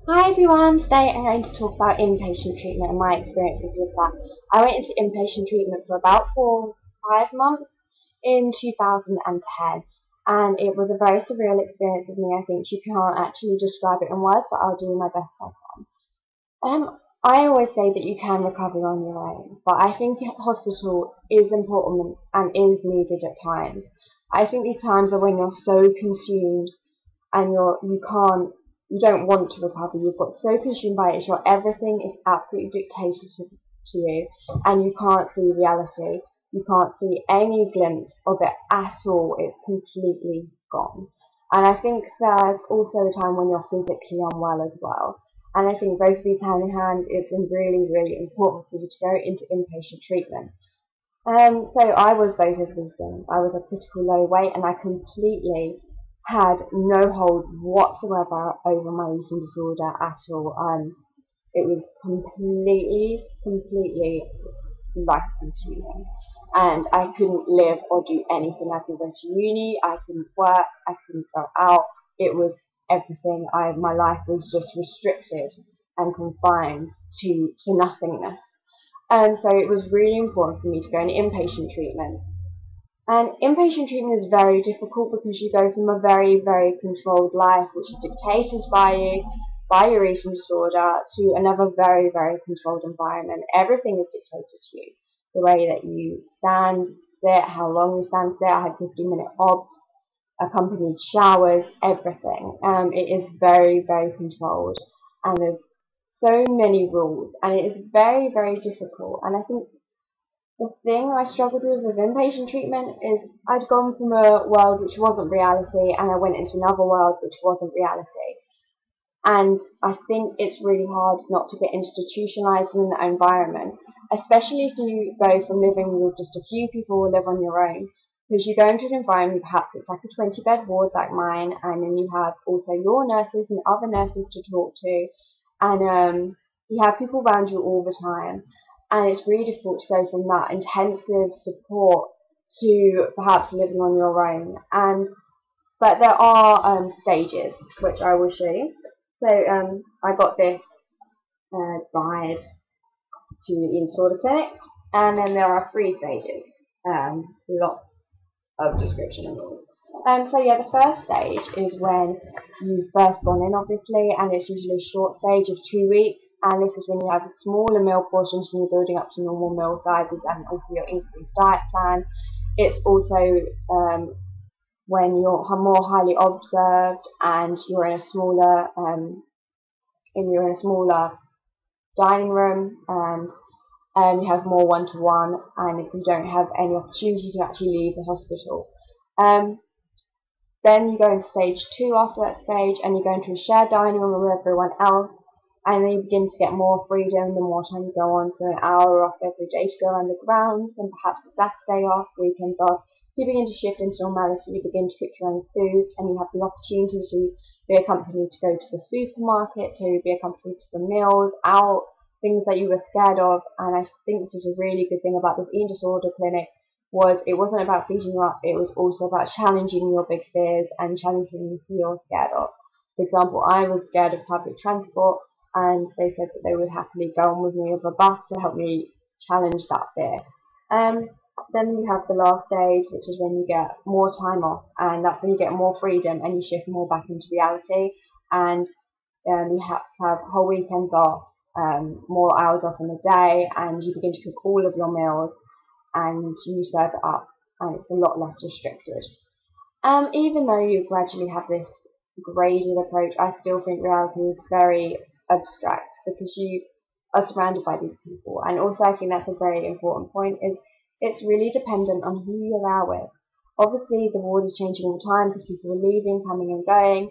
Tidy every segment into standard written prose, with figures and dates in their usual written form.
Hi everyone, today I'm going to talk about inpatient treatment and my experiences with that. I went into inpatient treatment for about 5 months in 2010 and it was a very surreal experience with me. I think you can't actually describe it in words, but I'll do my best I can. I always say that you can recover on your own, but I think hospital is important and is needed at times. I think these times are when you're so consumed and you don't want to recover. You've got so consumed by it, everything is absolutely dictated to you, and you can't see reality. You can't see any glimpse of it at all. It's completely gone. And I think there's also a time when you're physically unwell as well. And I think both of these hand in hand, it's really, really important for you to go into inpatient treatment. So I was both of these things. I was a critical low weight and I completely had no hold whatsoever over my eating disorder at all. It was completely life consuming. And I couldn't live or do anything. I couldn't go to uni, I couldn't work, I couldn't go out. It was everything. My life was just restricted and confined to nothingness. And so it was really important for me to go into inpatient treatment. And inpatient treatment is very difficult because you go from a very, very controlled life, which is dictated by you, by your eating disorder, to another very, very controlled environment. Everything is dictated to you. The way that you stand, sit, how long you stand, sit. I had 15-minute obs, accompanied showers, everything. It is very, very controlled. And there's so many rules. And it is very, very difficult. And I think the thing I struggled with inpatient treatment is I'd gone from a world which wasn't reality and I went into another world which wasn't reality. And I think it's really hard not to get institutionalized in that environment, especially if you go from living with just a few people who live on your own. Because you go into an environment, perhaps it's like a 20-bed ward like mine, and then you have also your nurses and other nurses to talk to, and you have people around you all the time. And it's really difficult to go from that intensive support to perhaps living on your own. But there are stages which I will show you. So I got this guide to the eating disorder clinic, and then there are 3 stages. Lots of description and rules. So yeah, the first stage is when you've first gone in, obviously, and it's usually a short stage of 2 weeks. And this is when you have smaller meal portions when you're building up to normal meal sizes and also your increased diet plan. It's also when you're more highly observed and you're in a smaller dining room and you have more one-to-one, and if you don't have any opportunity to actually leave the hospital. Then you go into stage 2 after that stage, and you go into a shared dining room with everyone else, and then you begin to get more freedom the more time you go on, so an hour off every day to go around the grounds, and perhaps a Saturday off, weekends off. So you begin to shift into normality, you begin to cook your own food, and you have the opportunity to be accompanied to go to the supermarket, to be accompanied to the meals, out, things that you were scared of. And I think this is a really good thing about this eating disorder clinic was it wasn't about feeding you up, it was also about challenging your big fears and challenging who you're scared of. For example, I was scared of public transport, and they said that they would happily go on with me with a bus to help me challenge that fear. Then you have the last stage, which is when you get more time off, and that's when you get more freedom and you shift more back into reality, and you have to have whole weekends off, more hours off in the day, and you begin to cook all of your meals and you serve it up, and it's a lot less restricted. Even though you gradually have this graded approach, I still think reality is very abstract because you are surrounded by these people. And also I think that's a very important point, is it's really dependent on who you're there with. Obviously the ward is changing all the time because people are leaving, coming and going,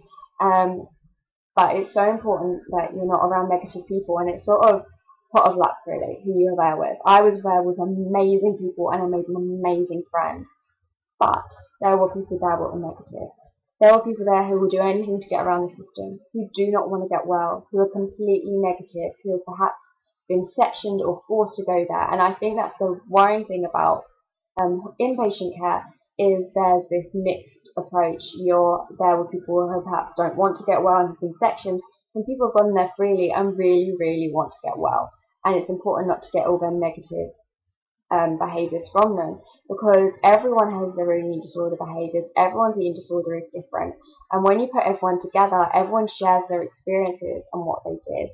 but it's so important that you're not around negative people, and it's sort of pot of luck really who you're there with. I was there with amazing people and I made some amazing friends, but there were people there who were negative. There were people there who will do anything to get around the system, who do not want to get well, who are completely negative, who have perhaps been sectioned or forced to go there. And I think that's the worrying thing about inpatient care, is there's this mixed approach. You're there with people who perhaps don't want to get well and have been sectioned, And people have gone there freely and really, really want to get well. And it's important not to get all their negative behaviours from them, because everyone has their own eating disorder behaviours. Everyone's eating disorder is different, and when you put everyone together, everyone shares their experiences and what they did,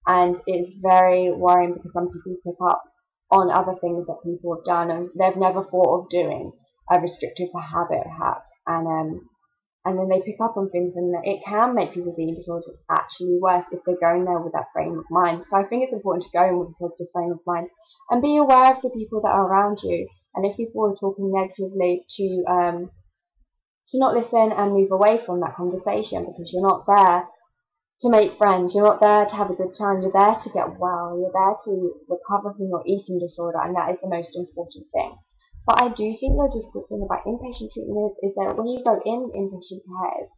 and it's very worrying because some people pick up on other things that people have done and they've never thought of doing, a restrictive habit perhaps, and then they pick up on things, and it can make people's eating disorders actually worse if they're going there with that frame of mind. So I think it's important to go in with a positive frame of mind and be aware of the people that are around you. And if people are talking negatively, to not listen and move away from that conversation, because you're not there to make friends, you're not there to have a good time, you're there to get well, you're there to recover from your eating disorder, and that is the most important thing. But I do think the difficult thing about inpatient treatment is that when you go in inpatient care,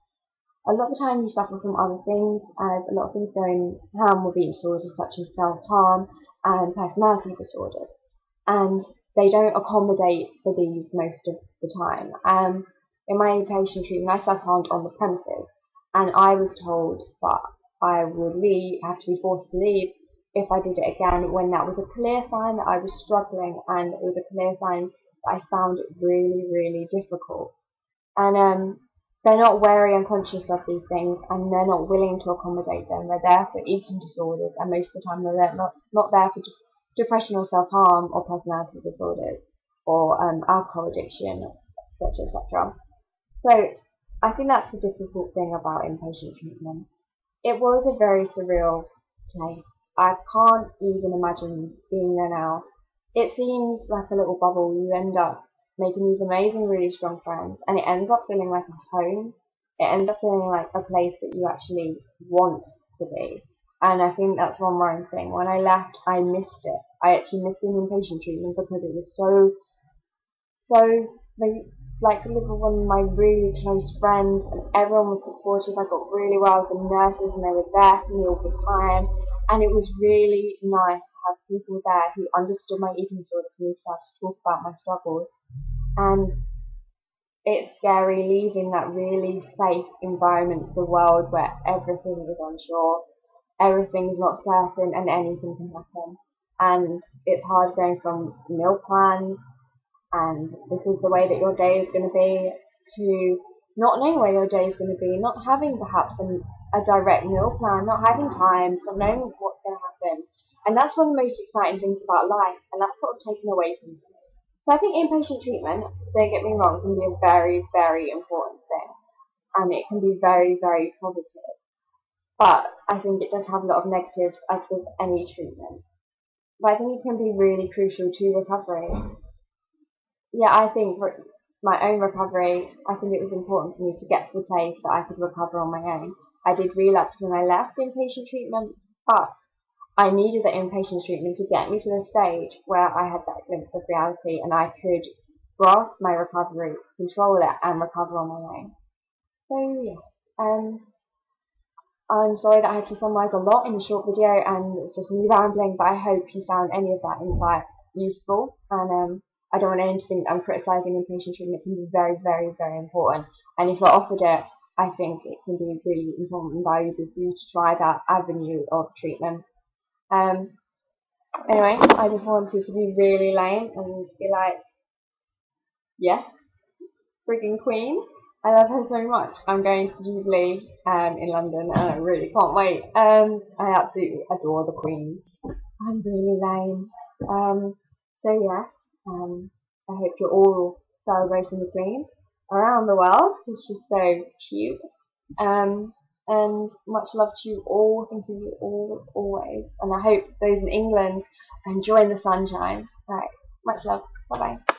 a lot of the time you suffer from other things, as a lot of things go in hand with eating disorders such as self-harm and personality disorders. And they don't accommodate for these most of the time. In my inpatient treatment, I self-harmed on the premises, and I was told that I would have to be forced to leave if I did it again, when that was a clear sign that I was struggling, and it was a clear sign I found it really, really difficult. And they're not wary and conscious of these things, and they're not willing to accommodate them. They're there for eating disorders, and most of the time they're not there for depression or self-harm or personality disorders or alcohol addiction, etc., etc. So I think that's the difficult thing about inpatient treatment. It was a very surreal place. I can't even imagine being there now. It seems like a little bubble. You end up making these amazing, really strong friends, and it ends up feeling like a home. It ends up feeling like a place that you actually want to be. And I think that's one worrying thing. When I left, I missed it. I actually missed the inpatient treatment because it was so like living with one of my really close friends, and everyone was supportive. I got really well with the nurses, and they were there for me all the time, and it was really nice to have people there who understood my eating disorder for me to start to talk about my struggles. And it's scary leaving that really safe environment to the world where everything is unsure, everything's not certain, and anything can happen. And it's hard going from meal plans and this is the way that your day is going to be, to not knowing where your day is going to be, not having perhaps a direct meal plan, not having time, not knowing what's going to happen. And that's one of the most exciting things about life, and that's sort of taken away from me. So I think inpatient treatment, don't get me wrong, can be a very, very important thing, and it can be very, very positive. But I think it does have a lot of negatives, as does any treatment. But I think it can be really crucial to recovery. Yeah, I think for my own recovery, I think it was important for me to get to the place that I could recover on my own. I did relapse when I left inpatient treatment, but I needed the inpatient treatment to get me to the stage where I had that glimpse of reality and I could grasp my recovery, control it, and recover on my own. So yes, I'm sorry that I had to summarise a lot in a short video, and it's just me rambling, but I hope you found any of that insight useful. And I don't want anyone to think I'm criticising inpatient treatment. It can be very, very, very important. And if you're offered it, I think it can be really important and valuable for you to try that avenue of treatment. Anyway, I just wanted to be really lame and be like, yes, frigging queen. I love her so much. I'm going to Jubilee in London, and I really can't wait. I absolutely adore the Queen. I'm really lame. So yeah, I hope you're all celebrating the Queen around the world because she's so cute. And much love to you all. Thank you all always. And I hope those in England are enjoying the sunshine. Right, much love. Bye bye.